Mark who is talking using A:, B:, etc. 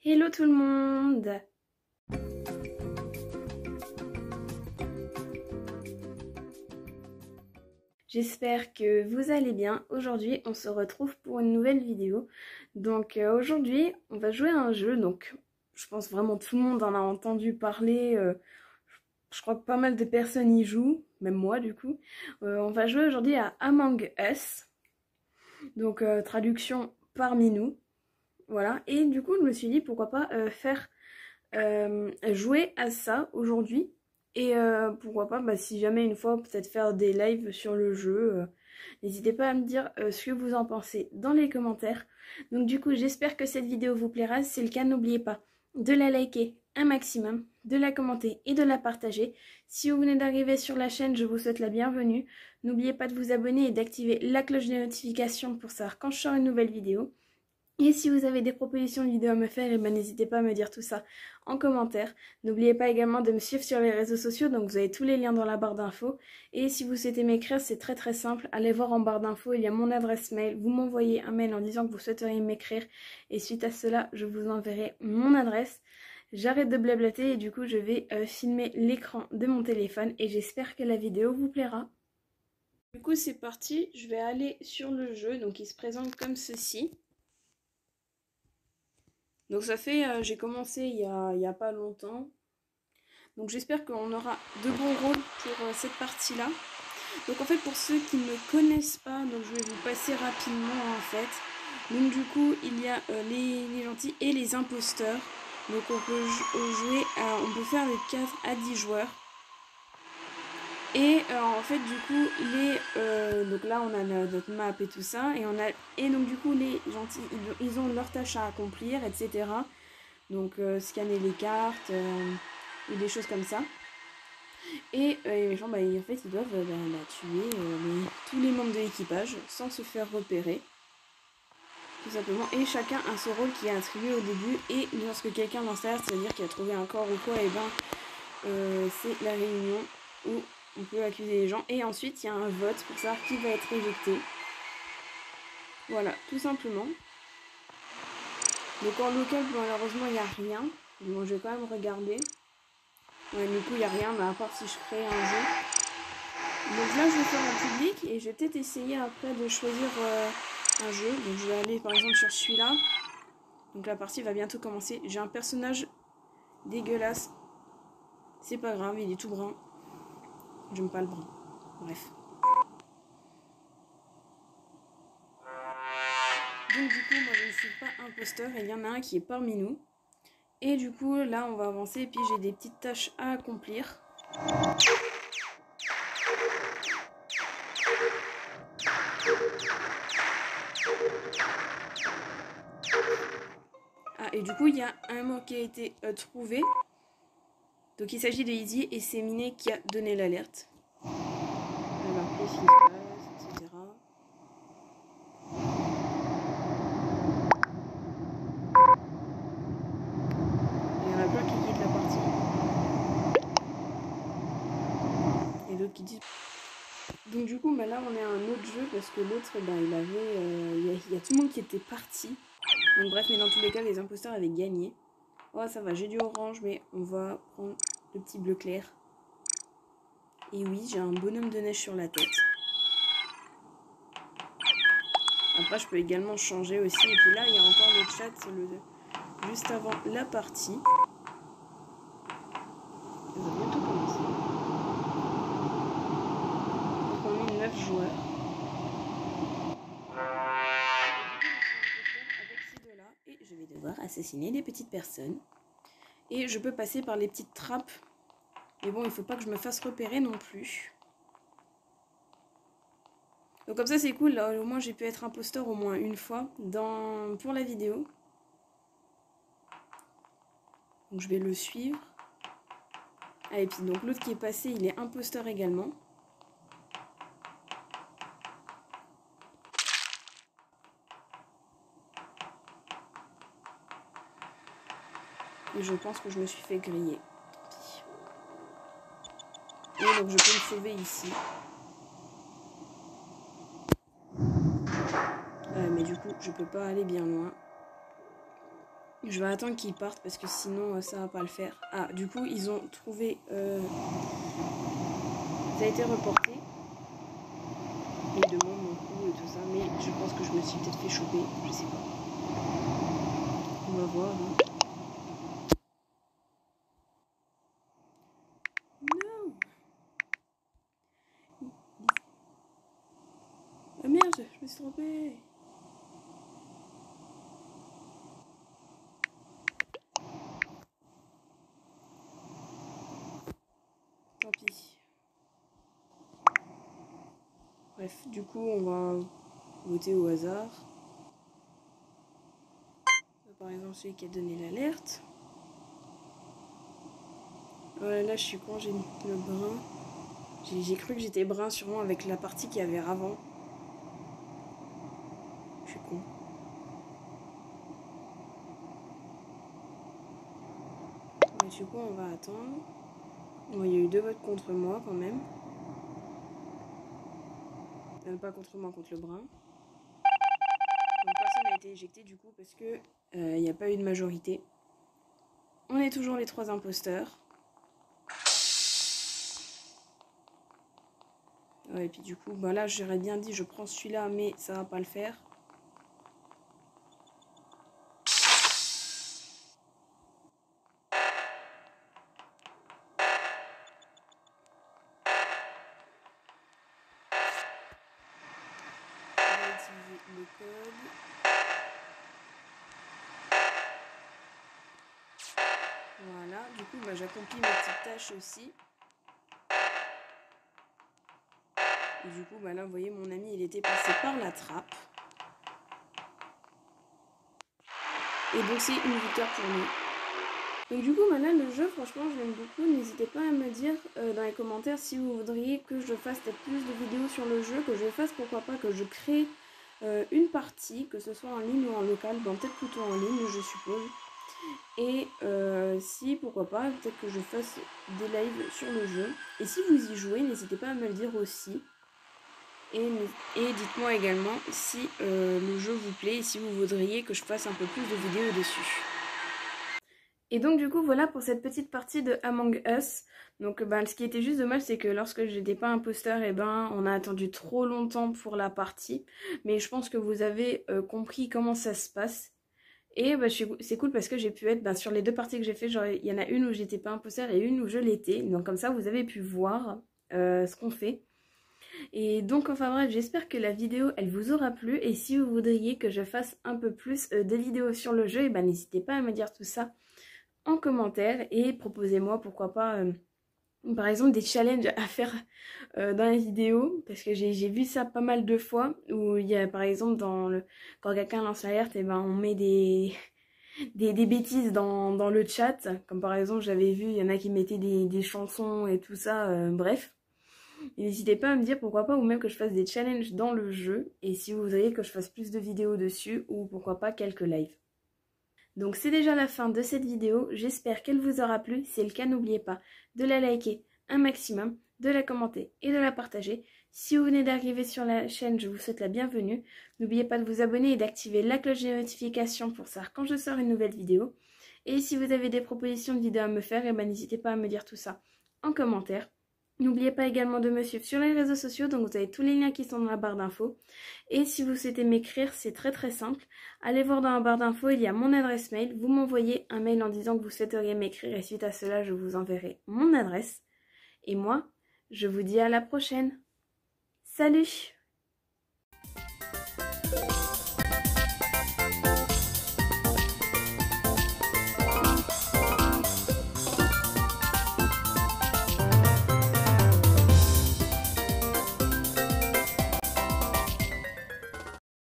A: Hello tout le monde! J'espère que vous allez bien. Aujourd'hui, on se retrouve pour une nouvelle vidéo. Donc aujourd'hui, on va jouer à un jeu. Donc je pense vraiment tout le monde en a entendu parler. Je crois que pas mal de personnes y jouent, même moi du coup. On va jouer aujourd'hui à Among Us. Donc traduction parmi nous. Voilà. Et du coup, je me suis dit pourquoi pas faire jouer à ça aujourd'hui. Et pourquoi pas, si jamais une fois, peut-être faire des lives sur le jeu. N'hésitez pas à me dire ce que vous en pensez dans les commentaires. Donc du coup, j'espère que cette vidéo vous plaira. Si c'est le cas, n'oubliez pas de la liker un maximum, de la commenter et de la partager. Si vous venez d'arriver sur la chaîne, je vous souhaite la bienvenue. N'oubliez pas de vous abonner et d'activer la cloche de notification pour savoir quand je sors une nouvelle vidéo. Et si vous avez des propositions de vidéos à me faire, n'hésitez pas à me dire tout ça en commentaire. N'oubliez pas également de me suivre sur les réseaux sociaux, donc vous avez tous les liens dans la barre d'infos. Et si vous souhaitez m'écrire, c'est très simple. Allez voir en barre d'infos, il y a mon adresse mail. Vous m'envoyez un mail en disant que vous souhaiteriez m'écrire. Et suite à cela, je vous enverrai mon adresse. J'arrête de blablater et du coup, je vais filmer l'écran de mon téléphone. Et j'espère que la vidéo vous plaira. Du coup, c'est parti. Je vais aller sur le jeu. Donc, il se présente comme ceci. Donc ça fait, j'ai commencé il y a pas longtemps. Donc j'espère qu'on aura de bons rôles pour cette partie-là. Donc en fait, pour ceux qui ne connaissent pas, donc je vais vous passer rapidement en fait. Donc du coup, il y a les gentils et les imposteurs. Donc on peut jouer, on peut faire de 4 à 10 joueurs. Et en fait du coup donc là on a notre map et tout ça et donc du coup les gentils ils ont leurs tâches à accomplir, etc. Donc scanner les cartes ou des choses comme ça. Et les méchants en fait ils doivent tuer tous les membres de l'équipage sans se faire repérer. Tout simplement. Et chacun a son rôle qui est attribué au début. Et lorsque quelqu'un lance l'alerte, c'est-à-dire qu'il a trouvé un corps ou quoi, et c'est la réunion où on peut accuser les gens. Et ensuite, il y a un vote pour savoir qui va être éjecté. Voilà, tout simplement. Donc en local, malheureusement, il n'y a rien. Bon, je vais quand même regarder. Ouais, du coup, il n'y a rien, mais à part si je crée un jeu. Donc là, je vais faire en public. Et je vais peut-être essayer après de choisir un jeu. Donc je vais aller par exemple sur celui-là. Donc la partie va bientôt commencer. J'ai un personnage dégueulasse. C'est pas grave, il est tout brun. J'aime pas le brun. Bref. Donc du coup, moi je ne suis pas imposteur. Et il y en a un qui est parmi nous. Et du coup, là, on va avancer. Et puis j'ai des petites tâches à accomplir. Ah, et du coup, il y a un mot qui a été trouvé. Donc il s'agit de Izzy et c'est Minet qui a donné l'alerte. Alors, qu'est-ce qui se passe, etc. Il y en a plein qui quittent la partie. Et d'autres qui disent... Donc du coup, là on est à un autre jeu parce que l'autre, il y a tout le monde qui était parti. Donc bref, mais dans tous les cas, les imposteurs avaient gagné. Oh, ça va, j'ai du orange, mais on va prendre le petit bleu clair. Et oui, j'ai un bonhomme de neige sur la tête. Après, je peux également changer aussi. Et puis là, il y a encore le chat, c'est juste avant la partie. Ça va bientôt commencer. Donc on est 9 joueurs. Avec ces deux-là. Et je vais devoir assassiner des petites personnes. Et je peux passer par les petites trappes. Mais bon, il faut pas que je me fasse repérer non plus. Donc comme ça c'est cool, là, au moins j'ai pu être imposteur au moins une fois pour la vidéo. Donc je vais le suivre. Ah, et puis donc l'autre qui est passé, il est imposteur également. Et je pense que je me suis fait griller. Et donc je peux me sauver ici. Mais du coup je peux pas aller bien loin. Je vais attendre qu'ils partent parce que sinon ça va pas le faire. Ah, du coup, ils ont trouvé... Ça a été reporté. Ils demandent mon coup et tout ça, mais je pense que je me suis peut-être fait choper, je sais pas. On va voir. Hein. Non. Ah merde, je me suis trompée. Tant pis. Bref, du coup, on va voter au hasard. Par exemple, celui qui a donné l'alerte. Là, je suis con, j'ai mis le brun. J'ai cru que j'étais brun sûrement avec la partie qu'il y avait avant. Je suis con. Et du coup, on va attendre. Bon, il y a eu 2 votes contre moi quand même. Pas contre moi, contre le brun. Donc personne n'a été éjecté du coup parce que il n'y a pas eu de majorité. On est toujours les 3 imposteurs. Ouais, et puis du coup, bah là j'aurais bien dit je prends celui-là, mais ça va pas le faire. On va utiliser le code. Voilà, du coup bah, j'accomplis mes petites tâches aussi. Et du coup, bah là, vous voyez, mon ami, il était passé par la trappe. Et donc, c'est une victoire pour nous. Donc du coup, bah là, le jeu, franchement, je l'aime beaucoup. N'hésitez pas à me dire dans les commentaires si vous voudriez que je fasse peut-être plus de vidéos sur le jeu, que je fasse, pourquoi pas, que je crée une partie, que ce soit en ligne ou en local. Bon, peut-être plutôt en ligne, je suppose. Et si, pourquoi pas, peut-être que je fasse des lives sur le jeu. Et si vous y jouez, n'hésitez pas à me le dire aussi. Et dites-moi également si le jeu vous plaît et si vous voudriez que je fasse un peu plus de vidéos dessus. Et donc du coup voilà pour cette petite partie de Among Us. Donc ce qui était juste dommage c'est que lorsque j'étais pas imposteur, et on a attendu trop longtemps pour la partie. Mais je pense que vous avez compris comment ça se passe. Et c'est cool parce que j'ai pu être sur les 2 parties que j'ai fait, il y en a une où j'étais pas imposteur et une où je l'étais. Donc comme ça vous avez pu voir ce qu'on fait. Et donc enfin bref, j'espère que la vidéo elle vous aura plu. Et si vous voudriez que je fasse un peu plus de vidéos sur le jeu, n'hésitez pas à me dire tout ça en commentaire. Et proposez-moi pourquoi pas par exemple des challenges à faire dans la vidéo. Parce que j'ai vu ça pas mal de fois. Où il y a par exemple quand quelqu'un lance l'alerte, on met des bêtises dans le chat. Comme par exemple j'avais vu, il y en a qui mettaient des chansons et tout ça, bref. N'hésitez pas à me dire pourquoi pas, ou même que je fasse des challenges dans le jeu, et si vous voudriez que je fasse plus de vidéos dessus, ou pourquoi pas quelques lives. Donc c'est déjà la fin de cette vidéo, j'espère qu'elle vous aura plu. Si c'est le cas, n'oubliez pas de la liker un maximum, de la commenter et de la partager. Si vous venez d'arriver sur la chaîne, je vous souhaite la bienvenue. N'oubliez pas de vous abonner et d'activer la cloche de notification pour savoir quand je sors une nouvelle vidéo. Et si vous avez des propositions de vidéos à me faire, n'hésitez pas à me dire tout ça en commentaire. N'oubliez pas également de me suivre sur les réseaux sociaux, donc vous avez tous les liens qui sont dans la barre d'infos. Et si vous souhaitez m'écrire, c'est très simple. Allez voir dans la barre d'infos, il y a mon adresse mail. Vous m'envoyez un mail en disant que vous souhaiteriez m'écrire et suite à cela, je vous enverrai mon adresse. Et moi, je vous dis à la prochaine. Salut!